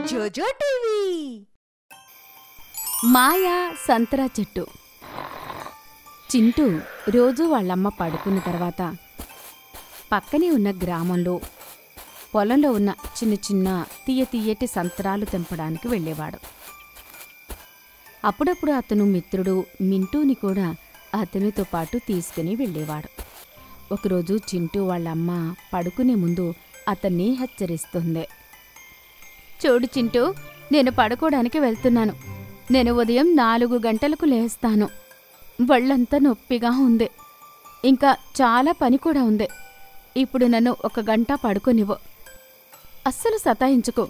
జోజో టీవీ. మాయా సంతరా చెట్టు. చింటూ రోజూ వాళ్ళమ్మ పడుకున్న తర్వాత పక్కనే ఉన్న గ్రామంలో పొలంలో ఉన్న చిన్న చిన్న తీయటి సంతరాలు తెంపడానికి వెళ్ళేవాడు. అప్పుడప్పుడు అతను మిత్రుడు మింటూని కూడా అతనితో పాటు తీసుకుని వెళ్ళేవాడు. ఒకరోజు చింటూ వాళ్ళమ్మ పడుకునే ముందు అతన్ని హెచ్చరిస్తుంది. చూడు చింటూ, నేను పడుకోవడానికి వెళ్తున్నాను. నేను ఉదయం 4 గంటలకు లేస్తాను. ఒళ్ళంతా నొప్పిగా ఉంది. ఇంకా చాలా పని కూడా ఉంది. ఇప్పుడు నన్ను 1 గంట పడుకోనివ్వు. అస్సలు సతాయించుకో.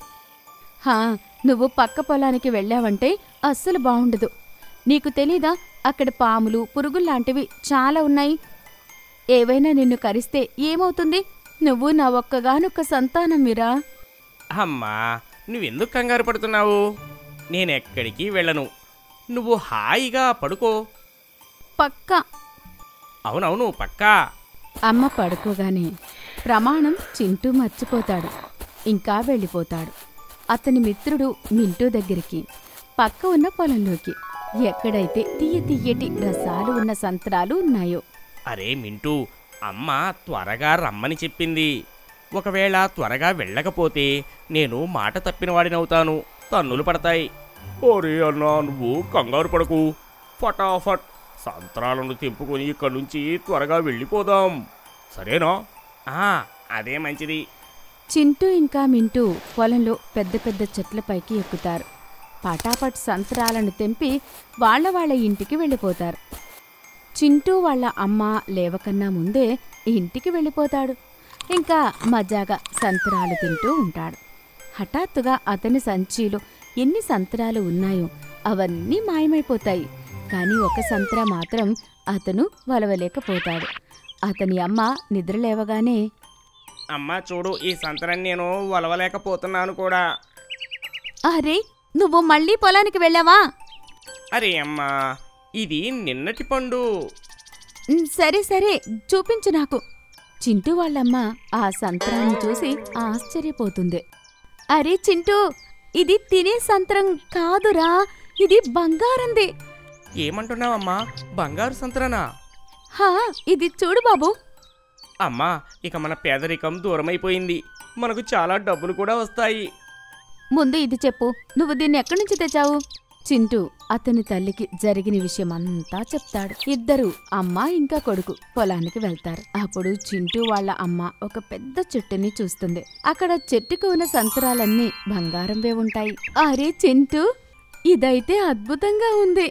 నువ్వు పక్క పొలానికి వెళ్ళావంటే అస్సలు బావుండదు. నీకు తెలీదా, అక్కడ పాములు పురుగుల్లాంటివి చాలా ఉన్నాయి. ఏవైనా నిన్ను కరిస్తే ఏమవుతుంది? నువ్వు నా ఒక్కగానొక్క సంతానం మీరా. అమ్మా, నువ్వెందుకు కంగారు పడుతున్నావు? నేనెక్కడికి వెళ్ళను. నువ్వు హాయిగా పడుకో. పక్కా. అవునవును, పక్కా. అమ్మ పడుకోగానే ప్రమాణం చింటూ మర్చిపోతాడు. ఇంకా వెళ్ళిపోతాడు అతని మిత్రుడు మింటూ దగ్గరికి, పక్క ఉన్న పొలంలోకి, ఎక్కడైతే తీయటి రసాలు ఉన్న సంత్రాలు ఉన్నాయో. అరే మింటూ, అమ్మ త్వరగా రమ్మని చెప్పింది. ఒకవేళ త్వరగా వెళ్ళకపోతే నేను మాట తప్పినవాడినవుతాను. తన్నులు పడతాయి. ఓరే అన్నా, నువ్వు కంగారు పడకు. ఫటాఫట్ సంత్రాలను తెంపుకొని ఇక్కడి నుంచి త్వరగా వెళ్ళిపోదాం, సరేనా? అదే మంచిది. చింటూ ఇంకా మింటూ పొలంలో పెద్ద చెట్లపైకి ఎక్కుతారు. పటాపట్ సంత్రాలను తెంపి వాళ్ళ ఇంటికి వెళ్ళిపోతారు. చింటూ వాళ్ళ అమ్మ లేవకన్నా ముందే ఇంటికి వెళ్ళిపోతాడు. ఇంకా మజాగా సంత్రాలు తింటూ ఉంటాడు. హఠాత్తుగా అతని సంచీలో ఎన్ని సంత్రాలు ఉన్నాయో అవన్నీ మాయమైపోతాయి. కాని ఒక సంత్రా మాత్రం అతను వలవలేకపోతాడు. అతని అమ్మ నిద్రలేవగానే, అమ్మా చూడు, ఈ సంత్రాన్ని నేను వలవలేకపోతున్నాను కూడా. అరే, నువ్వు మళ్ళీ పొలానికి వెళ్ళావా? అరే అమ్మా, ఇది నిన్నటి పండు. సరే చూపించు నాకు. చింటూ వాళ్ళమ్మ ఆ సంత్రాన్ని చూసి ఆశ్చర్యపోతుంది. అరే చింటూ, ఇది తినే సంత్రం కాదురా, ఇది బంగారంది. ఏమంటున్నావమ్మా? బంగారు సంత్రానా? ఇది చూడు బాబు. అమ్మా, ఇక మన పేదరికం దూరమైపోయింది. మనకు చాలా డబ్బులు కూడా వస్తాయి. ముందు ఇది చెప్పు, నువ్వు దీన్ని ఎక్కడి నుంచి తెచ్చావు? చింటూ అతని తల్లికి జరిగిన విషయమంతా చెప్తాడు. ఇద్దరు, అమ్మ ఇంకా కొడుకు, పొలానికి వెళ్తారు. అప్పుడు చింటూ వాళ్ళ అమ్మ ఒక పెద్ద చెట్టుని చూస్తుంది. అక్కడ చెట్టుకు ఉన్న సంతరాలన్నీ బంగారంవే ఉంటాయి. అరే చింటూ, ఇదైతే అద్భుతంగా ఉంది.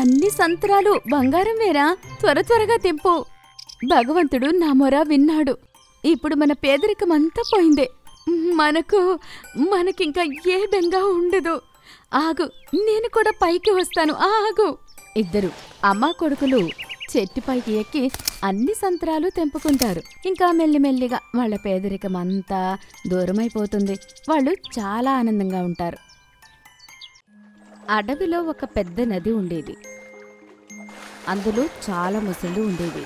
అన్ని సంతరాలు బంగారంవేరా. త్వరగా తెంపు. భగవంతుడు నా మొర విన్నాడు. ఇప్పుడు మన పేదరికమంతా పోయిందే. మనకింకా ఏ బెంగా ఉండదు. ఆగు, నేను కూడా పైకి వస్తాను, ఆగు. ఇద్దరు అమ్మా కొడుకులు చెట్టుపైకి ఎక్కి అన్ని సంత్రాలు తెంపుకుంటారు. ఇంకా మెల్లిమెల్లిగా వాళ్ళ పేదరికమంతా దూరమైపోతుంది. వాళ్ళు చాలా ఆనందంగా ఉంటారు. అడవిలో ఒక పెద్ద నది ఉండేది. అందులో చాలా ముసళ్ళు ఉండేవి.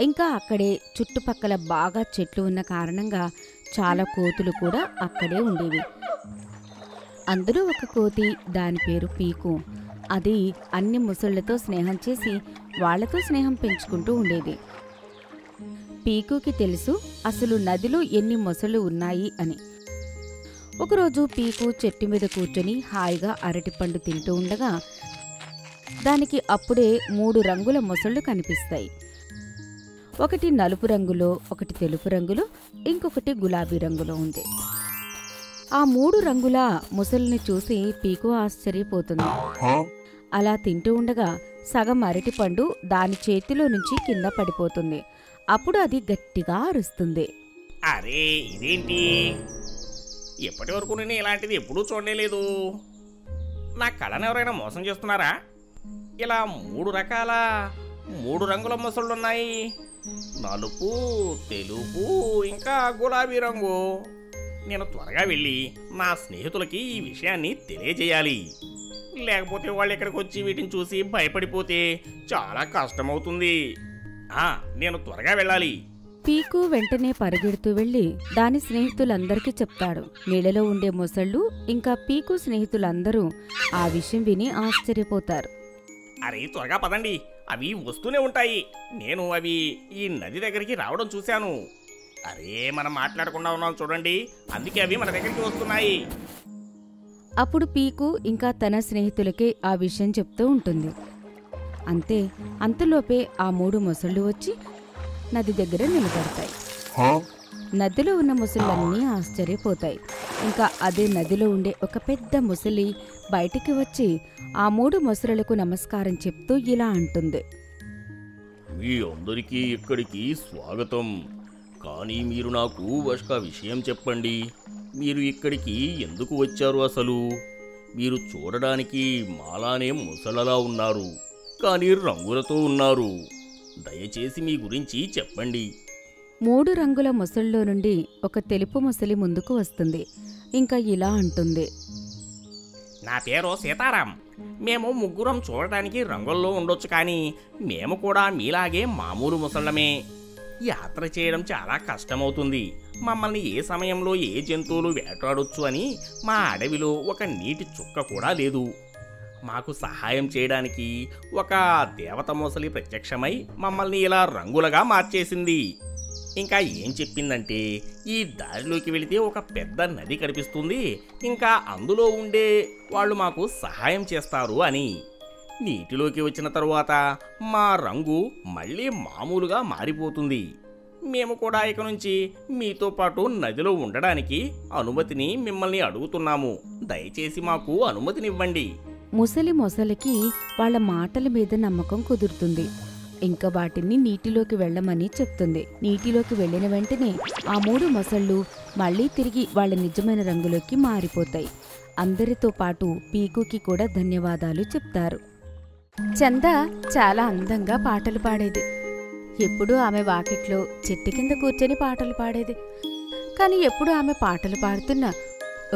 ఇంకా అక్కడే చుట్టుపక్కల బాగా చెట్లు ఉన్న కారణంగా చాలా కోతులు కూడా అక్కడే ఉండేవి. అందులో ఒక కోతి, దాని పేరు పీకు. అది అన్ని ముసళ్లతో స్నేహం చేసి వాళ్లతో స్నేహం పెంచుకుంటూ ఉండేది. పీకుకి తెలుసు అసలు నదిలో ఎన్ని మొసళ్ళు ఉన్నాయి అని. ఒకరోజు పీకు చెట్టు మీద కూర్చొని హాయిగా అరటిపండు తింటూ ఉండగా దానికి అప్పుడే 3 రంగుల మొసళ్ళు కనిపిస్తాయి. ఒకటి నలుపు రంగులో, ఒకటి తెలుపు రంగులో, ఇంకొకటి గులాబీ రంగులో ఉంది. ఆ 3 రంగుల ముసలిని చూసి పీకు ఆశ్చర్యపోతుంది. అలా తింటూ ఉండగా సగం అరటిపండు దాని చేతిలో నుంచి కింద పడిపోతుంది. అప్పుడు అది గట్టిగా అరుస్తుంది. అరే ఇదేంటి? ఎప్పటి వరకు నేను ఇలాంటిది ఎప్పుడూ చూడలేదు. నా కళను ఎవరైనా మోసం చేస్తున్నారా? ఇలా 3 రంగుల మొసళ్ళున్నాయి. నలుపు, తెలుపు, ఇంకా గులాబీ రంగు. నేను త్వరగా వెళ్ళి నా స్నేహితులకి ఈ విషయాన్ని తెలియజేయాలి. లేకపోతే వాళ్ళు ఇక్కడికి వచ్చి వీటిని చూసి భయపడిపోతే చాలా కష్టమవుతుంది. నేను త్వరగా వెళ్ళాలి. పీకు వెంటనే పరిగెడుతూ వెళ్లి దాని స్నేహితులందరికీ చెప్తాడు. నీళ్ళలో ఉండే మొసళ్ళు ఇంకా పీకు స్నేహితులందరూ ఆ విషయం విని ఆశ్చర్యపోతారు. అరే త్వరగా పదండి, అవి వస్తూనే ఉంటాయి. నేను అవి ఈ నది దగ్గరికి రావడం చూశాను. అరే మనం మాట్లాడకుండా ఉన్నాం చూడండి, అందుకే అవి మన దగ్గరికి వస్తున్నాయి. అప్పుడు పీకు ఇంకా తన స్నేహితులకే ఆ విషయం చెప్తూ ఉంటుంది. అంతే, అంతలోపే ఆ 3 మొసళ్ళు వచ్చి నది దగ్గర నిలబడతాయి. నదిలో ఉన్న మొసళ్ళన్నీ ఆశ్చర్యపోతాయి. ఇంకా అదే నదిలో ఉండే ఒక పెద్ద మొసలి బయటికి వచ్చి ఆ 3 మొసళ్ళకు నమస్కారం చెప్తూ ఇలా అంటుంది. మీ అందరికీ ఇక్కడికి స్వాగతం. కానీ మీరు నాకు ఒక విషయం చెప్పండి. మీరు ఇక్కడికి ఎందుకు వచ్చారు అసలు? మీరు చూడడానికి మాలానే ముసలలా ఉన్నారు, కానీ రంగులతో ఉన్నారు. దయచేసి మీ గురించి చెప్పండి. 3 రంగుల మొసళ్ళలో నుండి ఒక తెలుపు మొసలి ముందుకు వస్తుంది. ఇంకా ఇలా అంటుంది. నా పేరు సీతారాం. మేము ముగ్గురం చూడటానికి రంగుల్లో ఉండొచ్చు, కానీ మేము కూడా మీలాగే మామూలు ముసళ్ళమే. యాత్ర చేయడం చాలా కష్టమవుతుంది. మమ్మల్ని ఏ సమయంలో ఏ జంతువులు వేటాడొచ్చు అని మా అడవిలో ఒక నీటి చుక్క కూడా లేదు. మాకు సహాయం చేయడానికి ఒక దేవత మొసలి ప్రత్యక్షమై మమ్మల్ని ఇలా రంగులుగా మార్చేసింది. ఇంకా ఏం చెప్పిందంటే, ఈ దారిలోకి వెళితే ఒక పెద్ద నది కనిపిస్తుంది, ఇంకా అందులో ఉండే వాళ్ళు మాకు సహాయం చేస్తారు అని. నీటిలోకి వచ్చిన తరువాత మా రంగు మళ్ళీ మామూలుగా మారిపోతుంది. మేము కూడా ఇక నుంచి మీతో పాటు నదిలో ఉండడానికి అనుమతిని మిమ్మల్ని అడుగుతున్నాము. దయచేసి మాకు అనుమతినివ్వండి. మొసలికి వాళ్ళ మాటల మీద నమ్మకం కుదురుతుంది. ఇంకా వాటిని నీటిలోకి వెళ్ళమని చెప్తుంది. నీటిలోకి వెళ్ళిన వెంటనే ఆ 3 మొసళ్ళు మళ్లీ తిరిగి వాళ్ళ నిజమైన రంగులోకి మారిపోతాయి. అందరితో పాటు పీకుకి కూడా ధన్యవాదాలు చెప్తారు. చంద చాలా అందంగా పాటలు పాడేది. ఎప్పుడూ ఆమె వాకిట్లో చెట్టు కింద కూర్చొని పాటలు పాడేది. కాని ఎప్పుడు ఆమె పాటలు పాడుతున్నా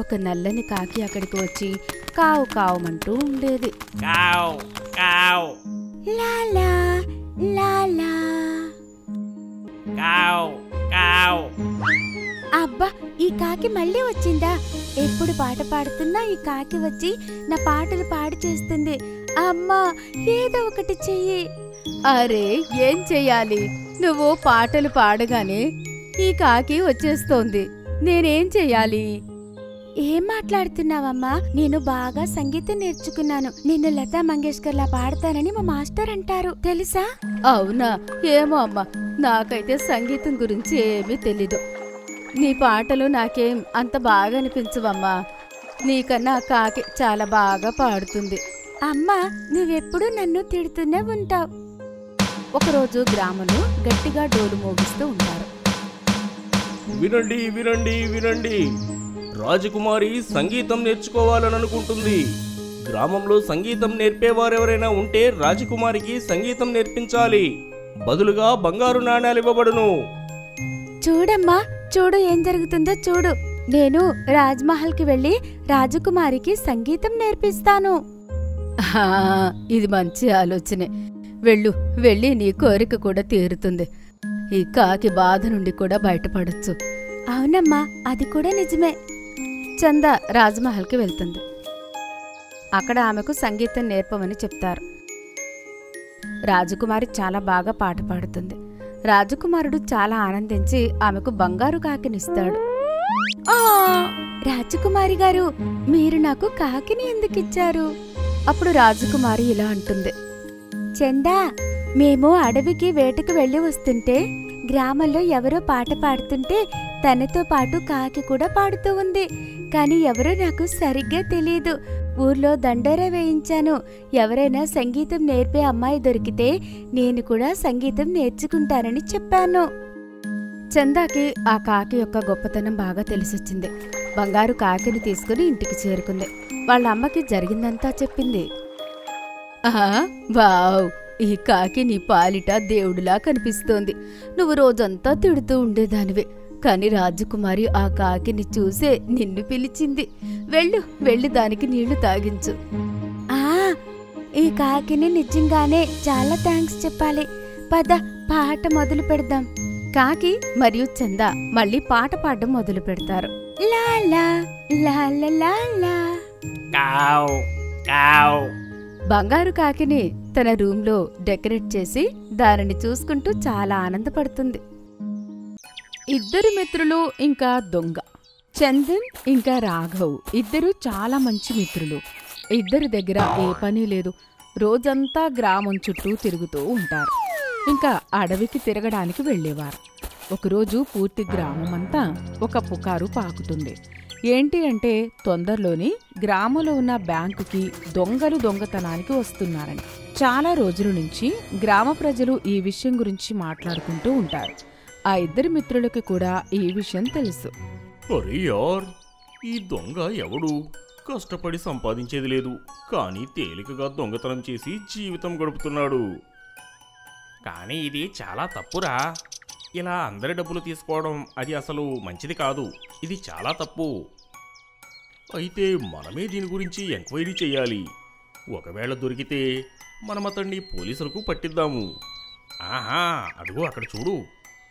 ఒక నల్లని కాకి అక్కడికి వచ్చి కావు కావమంటూ ఉండేది. కావ్ కావ్ లాలా లాలా కావ్ కావ్. అబ్బా, ఈ కాకి మళ్ళీ వచ్చిందా? ఎప్పుడు పాట పాడుతున్నా ఈ కాకి వచ్చి నా పాటలు పాడి చేస్తుంది. అమ్మా, ఏదో ఒకటి చెయ్యి. అరే, ఏం చెయ్యాలి? నువ్వు పాటలు పాడగానే ఈ కాకి వచ్చేస్తోంది. నేనేం చెయ్యాలి? ఏం మాట్లాడుతున్నావమ్మా? నేను బాగా సంగీతం నేర్చుకున్నాను. నిన్ను లతా మంగేష్కర్లా పాడతానని మా మాస్టర్ అంటారు, తెలుసా? అవునా? ఏమో అమ్మా, నాకైతే సంగీతం గురించి ఏమీ తెలీదు. నీ పాటలు నాకేం అంత బాగా అనిపించవమ్మా. నీకన్నా కాకి చాలా బాగా పాడుతుంది. అమ్మా, నువ్వెప్పుడు నన్ను తిడుతూనే ఉంటావు. ఒకరోజు గ్రామంలో గట్టిగా డోలు మోగిస్తూ ఉంటారు. వినండి వినండి వినండి, రాజకుమారి సంగీతం నేర్చుకోవాలని అనుకుంటుంది. గ్రామంలో సంగీతం నేర్పేవారెవరైనా ఉంటే రాజకుమారికి సంగీతం నేర్పించాలి. బదులుగా బంగారు నాణేలు ఇవ్వబడును. చూడమ్మా, చూడు ఏం జరుగుతుందో చూడు. నేను రాజ్మహల్కి వెళ్ళి రాజకుమారికి సంగీతం నేర్పిస్తాను. ఇది మంచి ఆలోచనే. వెళ్ళి నీ కోరిక కూడా తీరుతుంది. ఈ కాకి బాధ నుండి కూడా బయటపడొచ్చు. అవునమ్మా, అది కూడా నిజమే. చంద రాజ్మహల్కి వెళ్తుంది. అక్కడ ఆమెకు సంగీతం నేర్పమని చెప్తారు. రాజకుమారి చాలా బాగా పాట పాడుతుంది. రాజకుమారుడు చాలా ఆనందించి ఆమెకు బంగారు కాకినిస్తాడు. రాజకుమారి గారు, మీరు నాకు కాకిని ఎందుకిచ్చారు? అప్పుడు రాజకుమారి ఇలా అంటుంది. చందా, మేము అడవికి వేటకు వెళ్లి వస్తుంటే గ్రామంలో ఎవరో పాట పాడుతుంటే తనతో పాటు కాకి కూడా పాడుతూ ఉంది. కాని ఎవరో నాకు సరిగ్గా తెలియదు. ఊర్లో దండోరా వేయించాను. ఎవరైనా సంగీతం నేర్పే అమ్మాయి దొరికితే నేను కూడా సంగీతం నేర్చుకుంటానని చెప్పాను. చందాకి ఆ కాకి యొక్క గొప్పతనం బాగా తెలిసొచ్చింది. బంగారు కాకిని తీసుకుని ఇంటికి చేరుకుంది. వాళ్ళ అమ్మకి జరిగిందంతా చెప్పింది. వావ్, ఈ కాకి నీ పాలిట దేవుడిలా కనిపిస్తోంది. నువ్వు రోజంతా తిడుతూ ఉండేదానివే, కాని రాజకుమారి ఆ కాకిని చూసే నిన్ను పిలిచింది. వెళ్ళి దానికి నీళ్లు తాగించు. ఈ కాకిని నిజంగానే చాలా థ్యాంక్స్ చెప్పాలి. పద, పాట మొదలు పెడదాం. కాకి మరియు చంద మళ్ళీ పాట పాడడం మొదలు పెడతారు. లా లా లా లా లా లా. కావ్ కావ్. బంగారు కాకిని తన రూంలో డెకరేట్ చేసి దానిని చూసుకుంటూ చాలా ఆనందపడుతుంది. ఇద్దరు మిత్రులు ఇంకా దొంగ. చందన్ ఇంకా రాఘవ్ ఇద్దరు చాలా మంచి మిత్రులు. ఇద్దరి దగ్గర ఏ పని లేదు. రోజంతా గ్రామం చుట్టూ తిరుగుతూ ఉంటారు. ఇంకా అడవికి తిరగడానికి వెళ్ళేవారు. ఒకరోజు పూర్తి గ్రామమంతా ఒక పుకారు పాకుతుంది. ఏంటి అంటే తొందరలోనే గ్రామంలో ఉన్న బ్యాంకుకి దొంగలు దొంగతనానికి వస్తున్నారని. చాలా రోజుల నుంచి గ్రామ ప్రజలు ఈ విషయం గురించి మాట్లాడుకుంటూ ఉంటారు. ఆ ఇద్దరి మిత్రులకి కూడా ఈ విషయం తెలుసు. అరే యార్, ఈ దొంగ ఎవడు? కష్టపడి సంపాదించేది లేదు, కానీ తేలికగా దొంగతనం చేసి జీవితం గడుపుతున్నాడు. కానీ ఇది చాలా తప్పురా. ఇలా అందరి డబ్బులు తీసుకోవడం అది అసలు మంచిది కాదు. ఇది చాలా తప్పు. అయితే మనమే దీని గురించి ఎంక్వైరీ చేయాలి. ఒకవేళ దొరికితే మనం అతన్ని పోలీసులకు పట్టిద్దాము. ఆహా, అదిగో అక్కడ చూడు,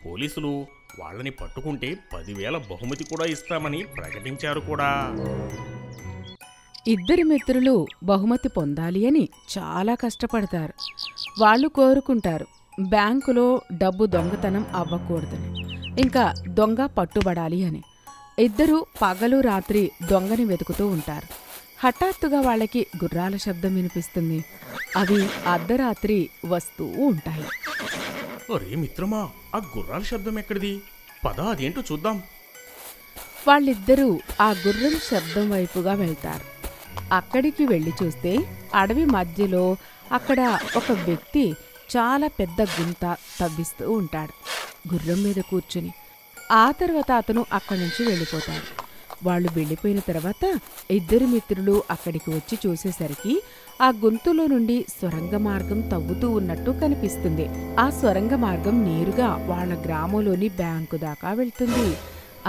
పోలీసులు వాళ్ళని పట్టుకుంటే 10,000 బహుమతి కూడా ఇస్తామని ప్రకటించారు కూడా. ఇద్దరి మిత్రులు బహుమతి పొందాలి అని చాలా కష్టపడతారు. వాళ్ళు కోరుకుంటారు బ్యాంకులో డబ్బు దొంగతనం అవ్వకూడదని, ఇంకా దొంగ పట్టుబడాలి అని. ఇద్దరూ పగలు రాత్రి దొంగని వెతుకుతూ ఉంటారు. హఠాత్తుగా వాళ్ళకి గుర్రాల శబ్దం వినిపిస్తుంది. అవి అర్ధరాత్రి వస్తూ ఉంటాయి. అరే మిత్రమా, ఆ గుర్రాల శబ్దం ఎక్కడిది? పద అదేంటో చూద్దాం. వాళ్ళిద్దరూ ఆ గుర్రం శబ్దం వైపుగా వెళ్తారు. అక్కడికి వెళ్లి చూస్తే అడవి మధ్యలో అక్కడ ఒక వ్యక్తి చాలా పెద్ద గుంత తవ్విస్తూ ఉంటాడు గుర్రం మీద కూర్చుని. ఆ తర్వాత అతను అక్కడి నుంచి వెళ్ళిపోతాడు. వాళ్ళు వెళ్ళిపోయిన తర్వాత ఇద్దరు మిత్రులు అక్కడికి వచ్చి చూసేసరికి ఆ గుంతులో నుండి సొరంగ మార్గం తవ్వుతూ ఉన్నట్టు కనిపిస్తుంది. ఆ సొరంగ మార్గం నేరుగా వాళ్ళ గ్రామంలోని బ్యాంకు దాకా వెళ్తుంది.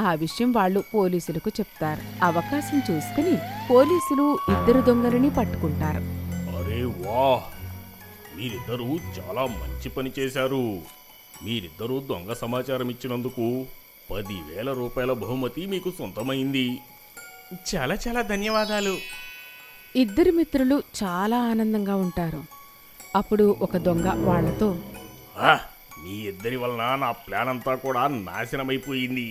ఆ విషయం వాళ్ళు పోలీసులకు చెప్తారు. అవకాశం చూసుకుని పోలీసులు ఇద్దరు దొంగలని పట్టుకుంటారు. అరే వాహ్, మీరిద్దరూ చాలా మంచి పని చేశారు. మీరిద్దరూ దొంగ సమాచారం ఇచ్చినందుకు 10,000 రూపాయల బహుమతి మీకు సొంతమైంది. చాలా చాలా ధన్యవాదాలు. ఇద్దరు మిత్రులు చాలా ఆనందంగా ఉంటారు. అప్పుడు ఒక దొంగ వాళ్లతో, మీ ఇద్దరి వలన నా ప్లాన్ అంతా కూడా నాశనమైపోయింది.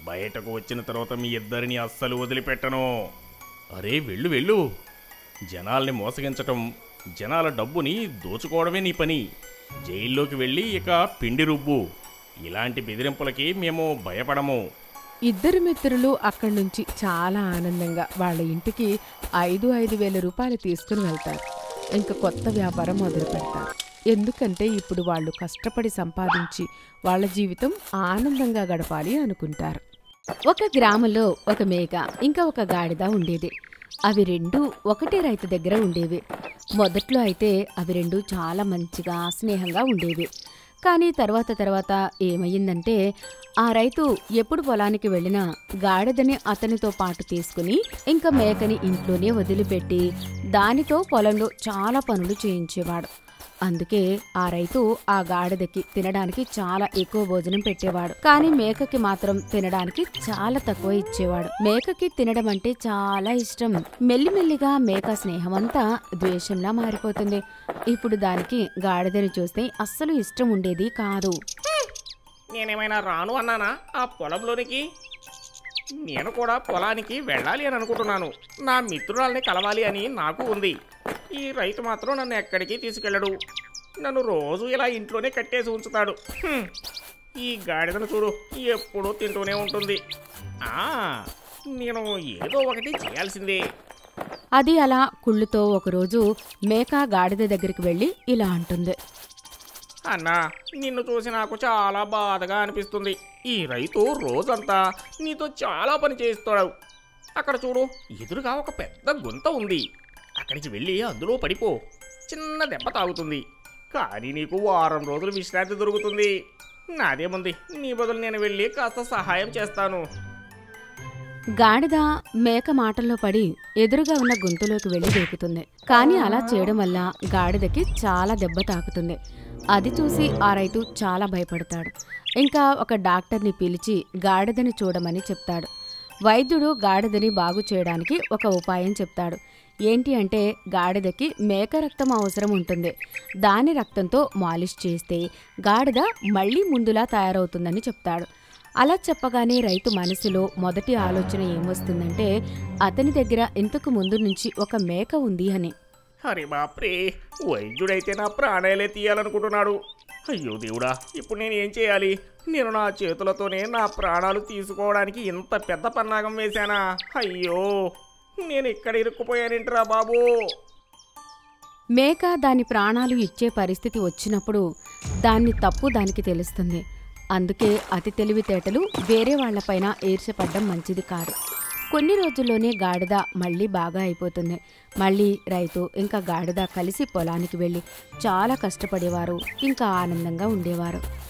బయటకు వచ్చిన తర్వాత మీ ఇద్దరిని అస్సలు వదిలిపెట్టను. అరే వెళ్ళు వెళ్ళు. జనాల్ని మోసగించటం, జనాల డబ్బుని దోచుకోవడమే నీ పని. జైల్లోకి వెళ్ళి ఇక పిండి రుబ్బు. ఇలాంటి బెదిరింపులకి మేము భయపడము. ఇద్దరు మిత్రులు అక్కడి నుంచి చాలా ఆనందంగా వాళ్ళ ఇంటికి 5,000 రూపాయలు తీసుకుని వెళ్తారు. ఇంకా కొత్త వ్యాపారం మొదలు పెడతారు. ఎందుకంటే ఇప్పుడు వాళ్ళు కష్టపడి సంపాదించి వాళ్ళ జీవితం ఆనందంగా గడపాలి అనుకుంటారు. ఒక గ్రామంలో ఒక మేక ఇంకా ఒక గాడిద ఉండేది. అవి రెండు ఒకటే రైతు దగ్గర ఉండేవి. మొదట్లో అయితే అవి రెండు చాలా మంచిగా స్నేహంగా ఉండేవి. కానీ తర్వాత ఏమయ్యిందంటే ఆ రైతు ఎప్పుడు పొలానికి వెళ్ళినా గాడిదని అతనితో పాటు తీసుకుని ఇంకా మేకని ఇంట్లోనే వదిలిపెట్టి దానితో పొలంలో చాలా పనులు చేయించేవాడు. అందుకే ఆ రైతు ఆ గాడిదకి తినడానికి చాలా ఎక్కువ భోజనం పెట్టేవాడు. కానీ మేకకి మాత్రం తినడానికి చాలా తక్కువ ఇచ్చేవాడు. మేకకి తినడం అంటే చాలా ఇష్టం. మెల్లిమెల్లిగా మేక స్నేహమంతా ద్వేషంలా మారిపోతుంది. ఇప్పుడు దానికి గాడిదని చూస్తే అస్సలు ఇష్టం ఉండేది కాదు. నేనేమైనా రాను అన్నానా ఆ పొలంలోనికి? నేను కూడా పొలానికి వెళ్ళాలి అని అనుకుంటున్నాను. నా మిత్రురాల్ని కలవాలి అని నాకు ఉంది. ఈ రైతు మాత్రం నన్ను ఎక్కడికి తీసుకెళ్ళడు. నన్ను రోజు ఇలా ఇంట్లోనే కట్టేసి ఉంచుతాడు. ఈ గాడిదను చూడు, ఎప్పుడూ తింటూనే ఉంటుంది. నేను ఏదో ఒకటి చేయాల్సిందే. అది అలా కుళ్ళుతో ఒకరోజు మేక గాడిద దగ్గరికి వెళ్ళి ఇలా అంటుంది. అన్నా, నిన్ను చూసి నాకు చాలా బాధగా అనిపిస్తుంది. ఈ రైతు రోజంతా నీతో చాలా పని చేస్తాడు. అక్కడ చూడు, ఎదురుగా ఒక పెద్ద గుంత ఉంది. అక్కడికి వెళ్ళి అందులో పడిపో. చిన్న దెబ్బ తాగుతుంది. కానీ నీకు వారం రోజులు విశ్రాంతి దొరుకుతుంది. నాదేముంది, నీ బదులు నేను వెళ్ళి కాస్త సహాయం చేస్తాను. గాడిద మేక మాటల్లో పడి ఎదురుగా ఉన్న గొంతులోకి వెళ్లి దూకుతుంది. కానీ అలా చేయడం వల్ల గాడిదకి చాలా దెబ్బ తాకుతుంది. అది చూసి ఆ రైతు చాలా భయపడతాడు. ఇంకా ఒక డాక్టర్ని పిలిచి గాడిదని చూడమని చెప్తాడు. వైద్యుడు గాడిదని బాగు చేయడానికి ఒక ఉపాయం చెప్తాడు. ఏంటి అంటే గాడిదకి మేక రక్తం అవసరం ఉంటుంది. దాని రక్తంతో మాలిష్ చేస్తే గాడిద మళ్ళీ ముందులా తయారవుతుందని చెప్తాడు. అలా చెప్పగానే రైతు మనసులో మొదటి ఆలోచన ఏమొస్తుందంటే అతని దగ్గర ఇంతకు ముందు నుంచి ఒక మేక ఉంది అని. అరే బాప్రే, వైద్యుడైతే నా ప్రాణాలే తీయాలనుకుంటున్నాడు. అయ్యో దేవుడా, ఇప్పుడు నేను ఏం చేయాలి? నేను నా చేతులతోనే నా ప్రాణాలు తీసుకోవడానికి ఇంత పెద్ద పన్నాగం వేశానా? అయ్యో, నేను ఇక్కడ ఇరుక్కుపోయానేంట్రా బాబు. మేక దాని ప్రాణాలు ఇచ్చే పరిస్థితి వచ్చినప్పుడు దాన్ని తప్పు దానికి తెలుస్తుంది. అందుకే అతి తెలివితేటలు వేరే వాళ్లపైన ఈర్ష్యపడ్డం మంచిది కాదు. కొన్ని రోజుల్లోనే గాడిద మళ్ళీ బాగా అయిపోతుంది. మళ్ళీ రైతు ఇంకా గాడిద కలిసి పొలానికి వెళ్ళి చాలా కష్టపడేవారు, ఇంకా ఆనందంగా ఉండేవారు.